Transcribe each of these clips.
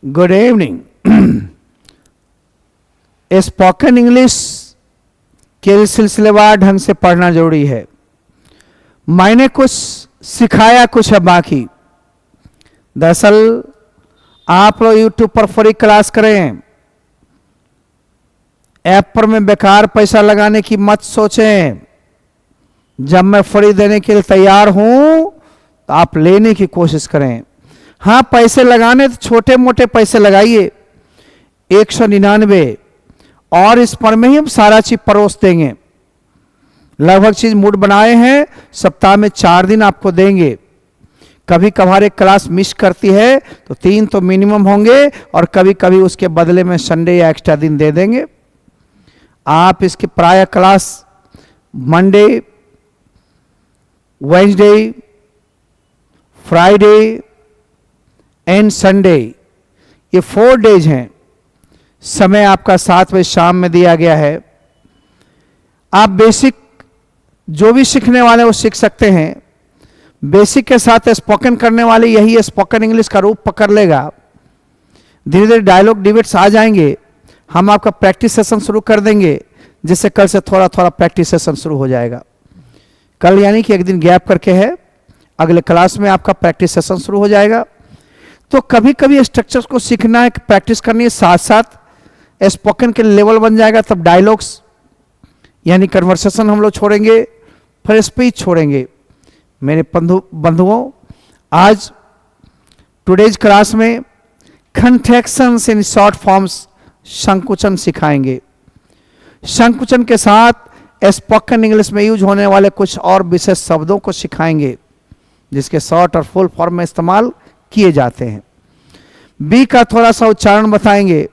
Good evening. Spoken English के सिलसिलेवार ढंग से पढ़ना जरूरी है। मैंने कुछ सिखाया, कुछ है बाकी। दरअसल आप लोग यूट्यूब पर फ्री क्लास करें, ऐप पर में बेकार पैसा लगाने की मत सोचें। जब मैं फ्री देने के लिए तैयार हूं तो आप लेने की कोशिश करें। हाँ, पैसे लगाने तो छोटे मोटे पैसे लगाइए, 199, और इस पर में ही हम सारा चीज परोस देंगे। लगभग चीज मूड बनाए हैं, सप्ताह में 4 दिन आपको देंगे। कभी कभार एक क्लास मिस करती है तो 3 तो मिनिमम होंगे, और कभी कभी उसके बदले में संडे या एक्स्ट्रा दिन दे देंगे। आप इसके प्राय class Monday, Wednesday, Friday and Sunday, ये 4 डेज हैं। समय आपका 7 बजे शाम में दिया गया है। आप बेसिक जो भी सीखने वाले वो सीख सकते हैं। बेसिक के साथ स्पोकन करने वाले यही स्पोकन इंग्लिश का रूप पकड़ लेगा। धीरे धीरे डायलॉग डिबेट्स आ जाएंगे। हम आपका प्रैक्टिस सेशन शुरू कर देंगे, जिससे कल से थोड़ा थोड़ा प्रैक्टिस सेशन शुरू हो जाएगा। कल यानी कि एक दिन गैप करके है, अगले क्लास में आपका प्रैक्टिस सेशन शुरू हो जाएगा। तो कभी कभी स्ट्रक्चर्स को सीखना है, प्रैक्टिस करनी है, साथ साथ स्पोकन के लेवल बन जाएगा। तब डायलॉग्स यानी कन्वर्सेशन हम लोग छोड़ेंगे, फिर स्पीच छोड़ेंगे। मेरे बंधुओं, आज टुडेज क्लास में कंट्रैक्शंस इन शॉर्ट फॉर्म्स, संकुचन सिखाएंगे। संकुचन के साथ स्पोकन इंग्लिश में यूज होने वाले कुछ और विशेष शब्दों को सिखाएंगे, जिसके शॉर्ट और फुल फॉर्म में इस्तेमाल किए जाते हैं। बी का थोड़ा सा उच्चारण बताएंगे,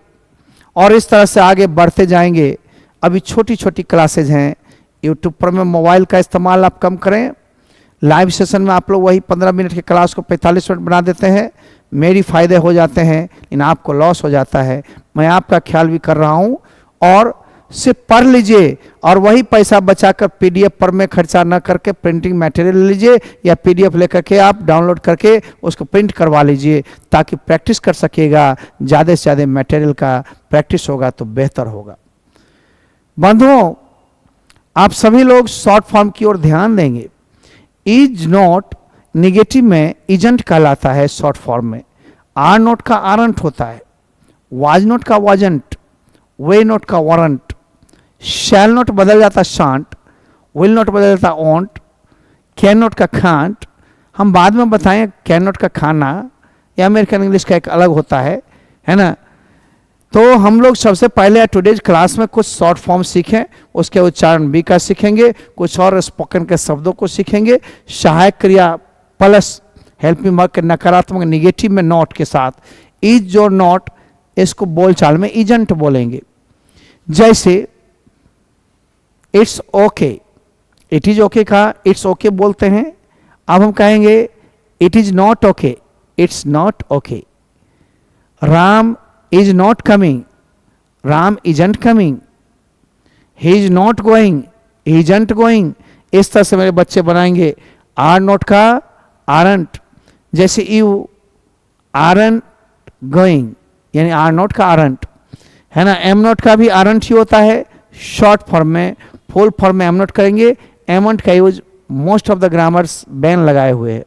और इस तरह से आगे बढ़ते जाएंगे। अभी छोटी छोटी क्लासेज हैं। यूट्यूब पर में मोबाइल का इस्तेमाल आप कम करें। लाइव सेशन में आप लोग वही 15 मिनट की क्लास को 45 मिनट बना देते हैं। मेरी फायदे हो जाते हैं, लेकिन आपको लॉस हो जाता है। मैं आपका ख्याल भी कर रहा हूं। और सिर्फ पढ़ लीजिए, और वही पैसा बचाकर पीडीएफ पर में खर्चा न करके प्रिंटिंग मटेरियल लीजिए, या पीडीएफ लेकर के आप डाउनलोड करके उसको प्रिंट करवा लीजिए, ताकि प्रैक्टिस कर सकेगा। ज़्यादा से ज़्यादा मटेरियल का प्रैक्टिस होगा तो बेहतर होगा। बंधुओं, आप सभी लोग शॉर्ट फॉर्म की ओर ध्यान देंगे। इज नॉट निगेटिव में इजंट कहलाता है शॉर्ट फॉर्म में। आर नॉट का आरंट होता है, वाज नॉट का वाजंट, वे नॉट का वारंट, शैल नॉट बदल जाता शांट, विल नॉट बदल जाता ओंट, कैन नॉट का खांट। हम बाद में बताएं कैन नॉट का खाना, या अमेरिकन इंग्लिश का एक अलग होता है ना। तो हम लोग सबसे पहले टुडेज क्लास में कुछ शॉर्ट फॉर्म सीखें, उसके उच्चारण बी का सीखेंगे, कुछ और स्पोकन के शब्दों को सीखेंगे। सहायक क्रिया प्लस हेल्पिंग वर्ब के नकारात्मक निगेटिव में नॉट के साथ। इज और नॉट, इसको बोलचाल में इजंट बोलेंगे। जैसे it's okay, it is okay का इट्स ओके बोलते हैं। अब हम कहेंगे it is not okay, it's not okay. Ram is not coming, Ram isn't coming. He is not going, he isn't going. इस तरह से मेरे बच्चे बनाएंगे। आर नॉट का आरंट, जैसे यू आरंट गोइंग, यानी आर नॉट का आरंट है ना। एम नॉट का भी आरंट ही होता है शॉर्ट फॉर्म में। फुल फॉर्म में एम नॉट करेंगे। एमंट का use most of the grammars ban लगाए हुए हैं,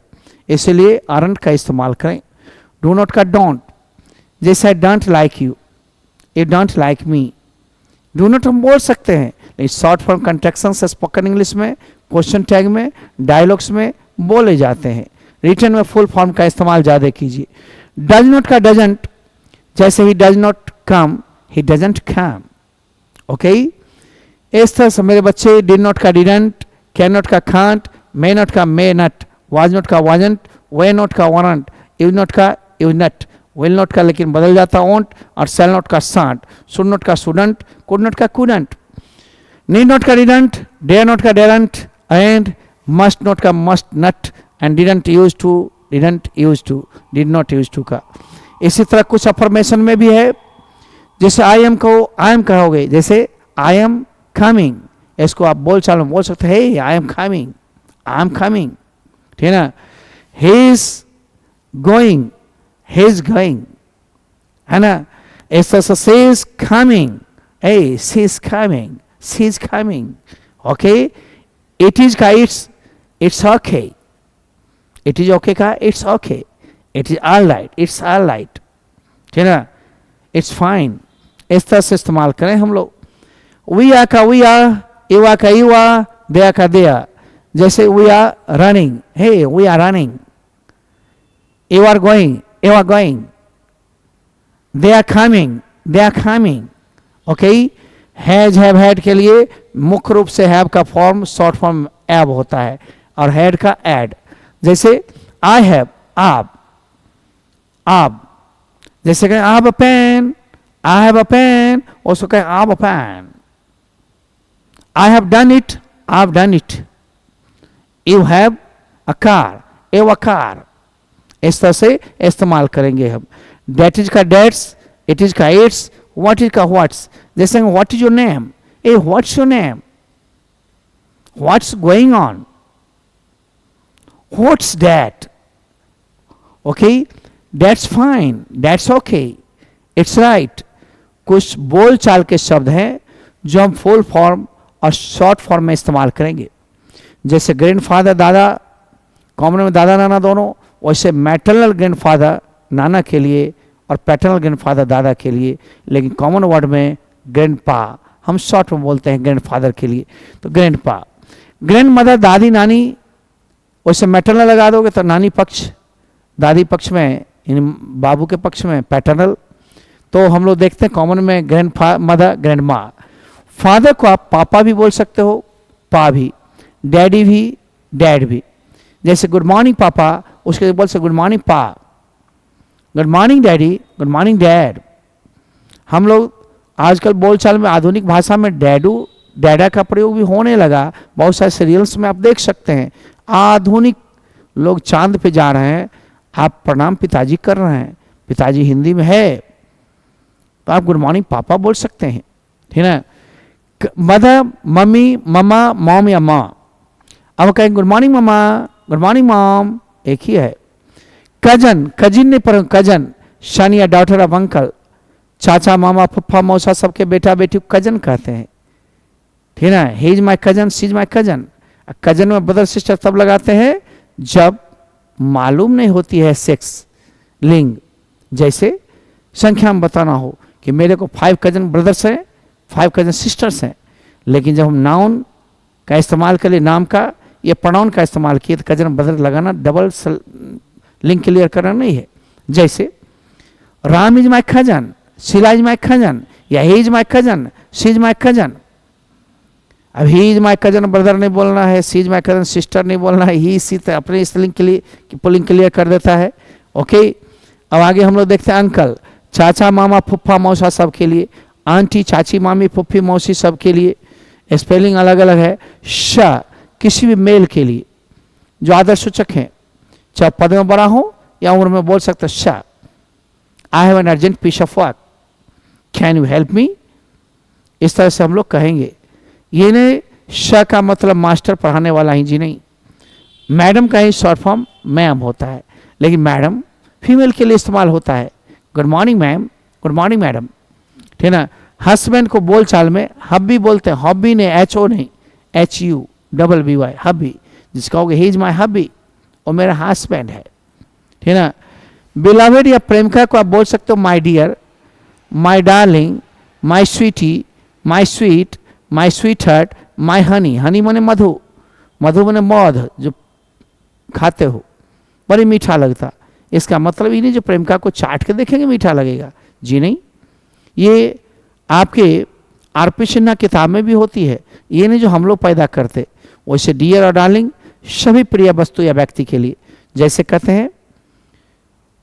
इसलिए आरंट का इस्तेमाल करें। डू नॉट का डोंट, जैसे I don't like you, you don't like me. Do not हम बोल सकते हैं, लेकिन शॉर्ट फॉर्म कंट्रैक्शन से स्पोकन इंग्लिश में, क्वेश्चन टैग में, डायलॉग्स में बोले जाते हैं। रिटन में फुल फॉर्म का इस्तेमाल ज़्यादा कीजिए। डज नॉट का डजंट, जैसे he does not come, he doesn't come. Okay, इस तरह से मेरे बच्चे डिड नॉट का डिडंट, कैन नॉट का कांट, मे नॉट का मे नट, वाज नॉट का वाजंट, वे नॉट का वारंट, यूज नॉट का यूज नट, विल नॉट का लेकिन बदल जाता ओंट, और सेल नॉट का सांट, शुड नॉट का शुडंट, कुड नॉट का कुडंट, नीड नॉट का डिडंट, डेयर नॉट का डेरंट, एंड मस्ट नॉट का mustn't, and didn't use to, didn't use to, did not use to का। इसी तरह कुछ अफर्मेशन में भी है। जैसे आई एम को आई एम कहोगे, जैसे आई एम कमिंग, इसको आप बोल चाल में बोल सकते हैं, I am coming, I am coming, ठीक है ना। He is going, he is going, है ना। इस तरह से she is coming, hey she is coming, she is coming, okay। it is का it's okay, it is okay का it's okay, it is all right, it's all right, ठीक है ना, it's fine। इस तरह से इस्तेमाल करें हम लोग। we are का we are, you are का you are, they are का they are। जैसे we are running, hey we are running, you are going, you are going, they are coming, they are coming, okay। Has have had के लिए मुख्य रूप से have का form short form एब होता है और हैड का एड। जैसे आई हैव आप, जैसे कहें आप a pen, I have a pen, उसको कहें आप a pen. I have done it, आप done it. You have a car, have a car. इस तरह से इस्तेमाल करेंगे हम। डेट इज का डेट्स, इट इज का इट्स, व्हाट इज का व्हाट्स। जैसे व्हाट इज योर नेम, ए what's your name, what's going on, what's that, okay, that's fine, that's okay, it's right. कुछ बोल चाल के शब्द हैं जो हम फुल फॉर्म और शॉर्ट फॉर्म में इस्तेमाल करेंगे। जैसे ग्रैंडफादर दादा, कॉमन में दादा नाना दोनों, वैसे मैटरनल ग्रैंडफादर नाना के लिए और पैटर्नल ग्रैंडफादर दादा के लिए, लेकिन कॉमन वर्ड में ग्रैंडपा हम शॉर्ट में बोलते हैं ग्रैंडफादर के लिए, तो ग्रैंडपा। ग्रैंडमदर दादी नानी, वैसे मैटरनल लगा दोगे तो नानी पक्ष, दादी पक्ष में बाबू के पक्ष में पैटर्नल। तो हम लोग देखते हैं कॉमन में ग्रैंडमदर ग्रैंडमा। फादर को आप पापा भी बोल सकते हो, पा भी, डैडी भी, डैड भी। जैसे गुड मॉर्निंग पापा, उसके बोल सकते गुड मॉर्निंग पा, good morning daddy, good morning dad. हम लोग आजकल बोलचाल में आधुनिक भाषा में डैडू डैडा का प्रयोग भी होने लगा। बहुत सारे सीरियल्स में आप देख सकते हैं आधुनिक लोग चांद पे जा रहे हैं, आप प्रणाम पिताजी कर रहे हैं, पिताजी हिंदी में है तो आप गुड मॉर्निंग पापा बोल सकते हैं, ठीक है। मदर मम्मी, ममा मॉम या माँ, अब कहें good morning mama, good morning mom, एक ही है। कजन, कजिन ने पर कजन, सन या डॉटर ऑफ अंकल, चाचा मामा फुफ्फा मौसा सबके बेटा बेटी को कजन कहते हैं, ठीक है ना। He is my cousin, she is my cousin. Cousin में ब्रदर सिस्टर तब लगाते हैं जब मालूम नहीं होती है सेक्स लिंग। जैसे संख्या में बताना हो कि मेरे को 5 कजन ब्रदर्स हैं, 5 कजन सिस्टर्स हैं, लेकिन जब हम नाउन का इस्तेमाल करें, नाम का या प्रोनाउन का इस्तेमाल किए, तो कजन ब्रदर लगाना डबल लिंक क्लियर करना नहीं है। जैसे Ram is my cousin, Sheela is my cousin, या he is my cousin, she is my cousin. अब he is my cousin brother नहीं बोलना है, she is my cousin sister नहीं बोलना है, ही सी अपने इस लिंक के लिए पुलिंग क्लियर कर देता है, ओके। अब आगे हम लोग देखते हैं अंकल, चाचा मामा फुफ्फा मौसा सब के लिए, आंटी चाची मामी फुफ्फी मौसी सब के लिए स्पेलिंग अलग अलग है। श किसी भी मेल के लिए जो आदर्श सूचक हैं, चाहे पद में बड़ा हो या उम्र में, बोल सकते श। I have an urgent piece of work, can you help me, इस तरह से हम लोग कहेंगे। ये नहीं श का मतलब मास्टर पढ़ाने वाला ही जी नहीं। मैडम का ही शॉर्ट फॉर्म मैम होता है, लेकिन मैडम फीमेल के लिए इस्तेमाल होता है, good morning ma'am, good morning madam, ठीक है ना। हस्बैंड को बोल चाल में हब्बी बोलते हैं, हॉबी ने HO नहीं, HUBBY हब्बी, जिसका होगा ही इज माई हब्बी, और मेरा हस्बैंड है, ठीक है ना। बिलवेड या प्रेमिका को आप बोल सकते हो my dear, my darling, my sweetie, my sweet, my sweet heart, my honey. Honey माने मधु, मधु माने मौध जो खाते हो, बड़ी मीठा लगता। इसका मतलब ही नहीं जो प्रेमिका को चाट के देखेंगे मीठा लगेगा, जी नहीं। ये आपके आरपी सिन्हा किताब में भी होती है, ये नहीं जो हम लोग पैदा करते। वैसे डियर और डार्लिंग सभी प्रिय वस्तु या व्यक्ति के लिए, जैसे कहते हैं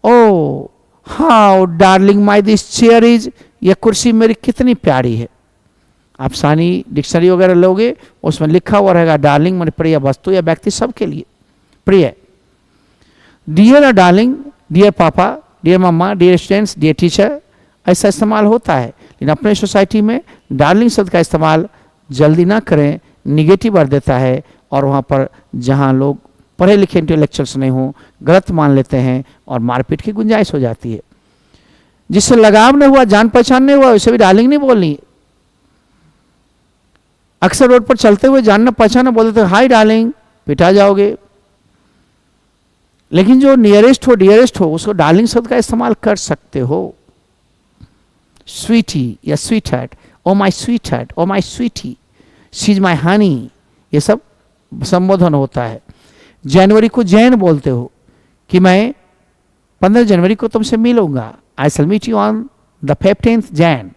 oh how darling my this chair is, यह कुर्सी मेरी कितनी प्यारी है। आप सानी डिक्शनरी वगैरह लोगे, उसमें लिखा हुआ रहेगा डार्लिंग माने प्रिय वस्तु या व्यक्ति सबके लिए प्रिय। डियर और डार्लिंग, डियर पापा, डियर मम्मा, डियर स्टूडेंट्स, डियर टीचर, ऐसा इस्तेमाल होता है। लेकिन अपने सोसाइटी में डार्लिंग शब्द का इस्तेमाल जल्दी ना करें, निगेटिव अर्थ देता है, और वहाँ पर जहाँ लोग पढ़े लिखे इंटेलेक्चुअल्स नहीं हों, गलत मान लेते हैं और मारपीट की गुंजाइश हो जाती है। जिससे लगाव नहीं हुआ, जान पहचान नहीं हुआ, उसे भी डार्लिंग नहीं बोलनी। अक्सर रोड पर चलते हुए जानना पहचाना बोलते थे हाय डार्लिंग, पिटा जाओगे। लेकिन जो नियरेस्ट हो, डियरेस्ट हो, उसको डार्लिंग शब्द का इस्तेमाल कर सकते हो। स्वीटी या sweet heart, oh my sweet heart, oh my sweetie, she is my honey, ये सब संबोधन होता है। जनवरी को जैन बोलते हो कि मैं 15 जनवरी को तुमसे मिलूंगा, I shall meet you on the 15th Jan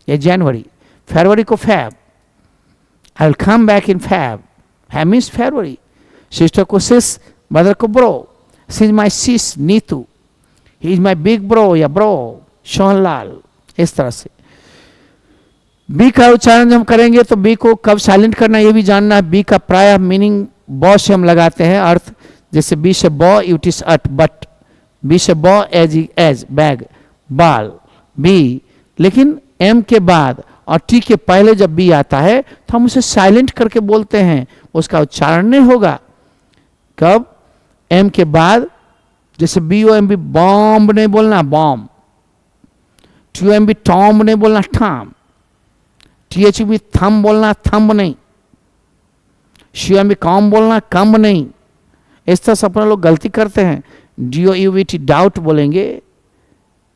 या जनवरी। फरवरी को Feb, I will come back in Feb, Feb means फरवरी। सिस्टर को सिस, ब्रदर को bro, she is my sis Neetu, he is my big bro या ब्रो सोहनलाल। इस तरह से बी का उच्चारण जब हम करेंगे तो बी को कब साइलेंट करना ये भी जानना है। बी का प्राय मीनिंग बॉ से हम लगाते हैं अर्थ, जैसे बी से बॉ it is at, but B से बॉ एज बैग, बाल, बी। लेकिन एम के बाद और टी के पहले जब बी आता है तो हम उसे साइलेंट करके बोलते हैं, उसका उच्चारण नहीं होगा। कब? एम के बाद, जैसे B O M B, bomb नहीं बोलना, bomb. T O M B, tomb नहीं बोलना, ठाम। टी एच बी, थम बोलना, थम्ब नहीं। शी एम बी, कॉम बोलना, कम्ब नहीं। इस तरह से अपने लोग गलती करते हैं। D O U B T, doubt बोलेंगे,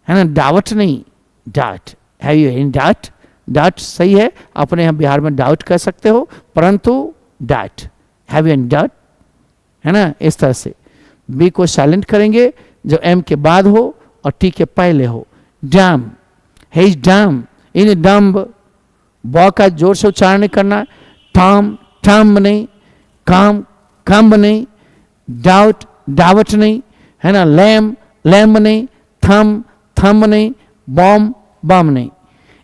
है ना, डाउट नहीं, doubt. Have you any doubt? Doubt सही है, अपने यहाँ बिहार में डाउट कह सकते हो, परंतु doubt, have you any doubt, है ना। इस तरह से बी को साइलेंट करेंगे जो एम के बाद हो और टी के पहले हो। डम, हे इज डम, इन डम्ब। बॉ का जोर से उच्चारण नहीं करना, टॉम टम्ब नहीं, काम कम्ब नहीं, डाउट डावट नहीं, है ना, लैम लैम्ब नहीं, थम थम्ब नहीं, बॉम बम नहीं।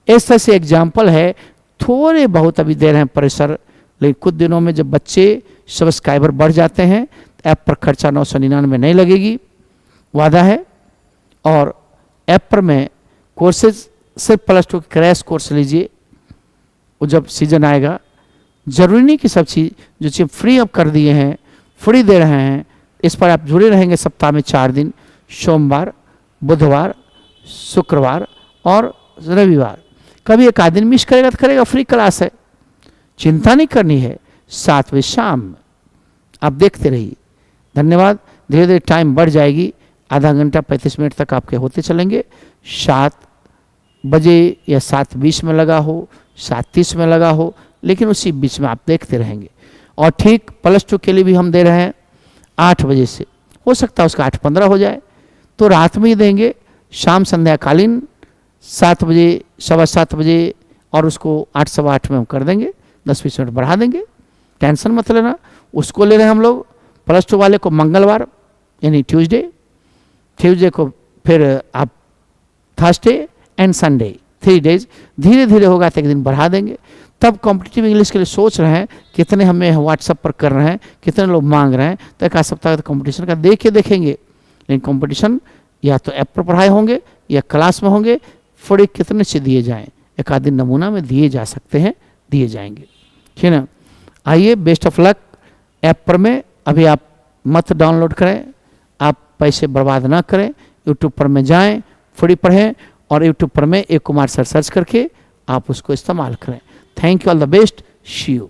इस तरह से एग्जाम्पल है। थोड़े बहुत अभी दे रहे हैं प्रेशर, लेकिन कुछ दिनों में जब बच्चे सब्सक्राइबर बढ़ जाते हैं ऐप पर खर्चा 999 नहीं लगेगी, वादा है। और ऐप पर में कोर्सेज सिर्फ +2 क्रैश कोर्स लीजिए, वो जब सीजन आएगा। जरूरी नहीं कि सब चीज़ जो चीज़ फ्री अब कर दिए हैं, फ्री दे रहे हैं, इस पर आप जुड़े रहेंगे। सप्ताह में 4 दिन, सोमवार, बुधवार, शुक्रवार और रविवार। कभी एक आध दिन मिस करेगा तो करेगा, फ्री क्लास है, चिंता नहीं करनी है। 7 बजे शाम आप देखते रहिए। धन्यवाद। धीरे धीरे टाइम बढ़ जाएगी, आधा घंटा 35 मिनट तक आपके होते चलेंगे। 7 बजे या 7:20 में लगा हो, 7:30 में लगा हो, लेकिन उसी बीच में आप देखते रहेंगे। और ठीक +2 के लिए भी हम दे रहे हैं 8 बजे से, हो सकता है उसका 8:15 हो जाए तो रात में ही देंगे। शाम संध्याकालीन 7 बजे, 7:15 बजे, और उसको 8, 8:15 में हम कर देंगे, 10-20 मिनट बढ़ा देंगे, टेंशन मत लेना। उसको ले रहे हैं हम लोग +2 वाले को मंगलवार यानी ट्यूसडे को, फिर आप थर्सडे एंड संडे, 3 डेज। धीरे धीरे होगा तो एक दिन बढ़ा देंगे। तब कॉम्पिटिटिव इंग्लिश के लिए सोच रहे हैं कितने हमें व्हाट्सएप पर कर रहे हैं, कितने लोग मांग रहे हैं, तो एक आध सप्ताह कंपटीशन का देखेंगे। लेकिन कंपटीशन या तो ऐप पर पढ़ाए होंगे या क्लास में होंगे। फ्री कितने से दिए जाएं, एक आध दिन नमूना में दिए जा सकते हैं, दिए जाएंगे, ठीक है ना। आइए, बेस्ट ऑफ लक। ऐप पर में अभी आप मत डाउनलोड करें, आप पैसे बर्बाद ना करें। यूट्यूब पर में जाएं, फ्री पढ़ें, और यूट्यूब पर में ए कुमार सर सर्च करके आप उसको इस्तेमाल करें। Thank you, all the best, she you.